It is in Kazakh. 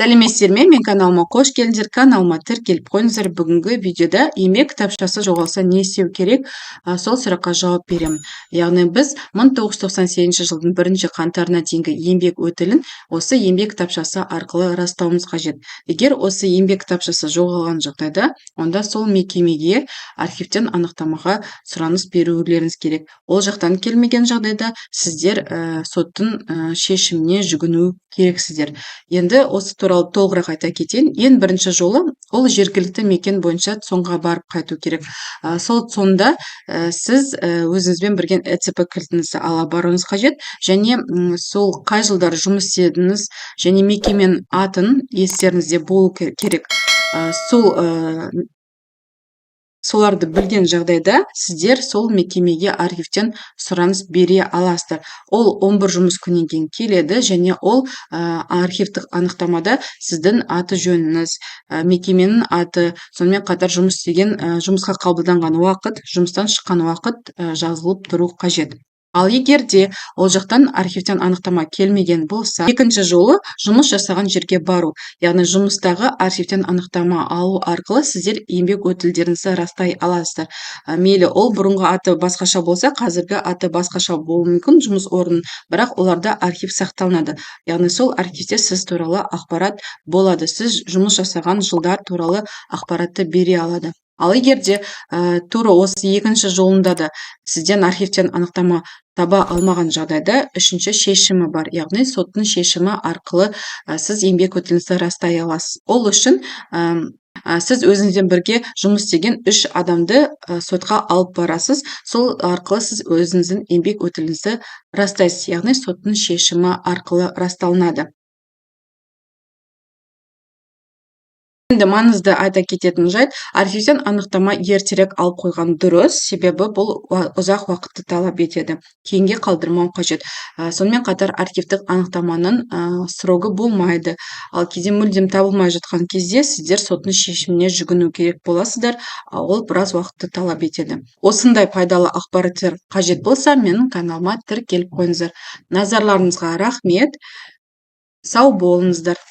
Сәлеметсіздер ме? Мен каналыма қош келдіңдер. Каналыма тіркеліп қойыңыздар. Бүгінгі видеода еңбек кітапшасы жоғалса не істеу керек? Сол сұраққа жауап беремін. Яғни біз 1998 жылдың 1 қаңтарына дейінгі еңбек өтілін осы еңбек кітапшасы арқылы растауымыз қажет. Егер осы еңбек кітапшасы жоғалған жағдайда, онда сол мекемеге архивтен анықтамаға сұраныс берулеріңіз керек. Ол жақтан келмеген жағдайда сіздер соттың шешіміне жүгіну керексіздер. Енді осы туралы толығырақ айта кетейін. Ең бірінші жолы ол жергілікті мекен бойынша соңға барып қайту керек. Сол сонда сіз өзіңізбен бірге ЭЦП кілтіңізді ала баруыңыз қажет, және сол қай жылдар жұмыс істедіңіз және мекеменің атын естеріңізде болу керек. Соларды білген жағдайда сіздер сол мекемеге архивтен сұраныс бере аласыздар. Ол 11 жұмыс күннен кейін келеді, және ол архивтік анықтамада сіздің аты жөніңіз, мекеменің аты, сонымен қатар жұмыс істеген, жұмысқа қабылданған уақыт, жұмыстан шыққан уақыт жазылып тұру қажет. Ал егер де ол жақтан архивтен анықтама келмеген болса, екінші жолы жұмыс жасаған жерге бару. Яғни жұмыстағы архивтен анықтама алу арқылы сіздер еңбек өтілдеріңізді растай аласыздар. Мейлі ол бұрынғы аты басқаша болса, қазіргі аты басқаша болуы мүмкін жұмыс орнын, бірақ оларда архив сақталынады. Яғни сол архивте сіз туралы ақпарат болады. Сіз жұмыс жасаған жылдар туралы ақпаратты бере алады. Ал егер де тура осы екінші жолында да сізден архивтен анықтама таба алмаған жағдайда үшінші шешімі бар. Яғни соттың шешімі арқылы сіз еңбек өтіліңізді растай аласыз. Ол үшін сіз өзіңізбен бірге жұмыс істеген 3 адамды сотқа алып барасыз. Сол арқылы сіз өзіңіздің еңбек өтіліңізді растайсыз. Яғни соттың шешімі арқылы расталынады. Енді маңызды айта кететін жайт, архивтен анықтама ертерек алып қойған дұрыс, себебі бұл ұзақ уақытты талап етеді. Кейінге қалдырмау қажет. Сонымен қатар архивтік анықтаманың срогі болмайды. Ал кейде мүлдем табылмай жатқан кезде сіздер соттың шешіміне жүгіну керек боласыздар. Ол біраз уақытты талап етеді. Осындай пайдалы ақпараттар қажет болса, менің каналыма тіркеліп қойыңыздар. Назарларыңызға рахмет. Сау болыңыздар.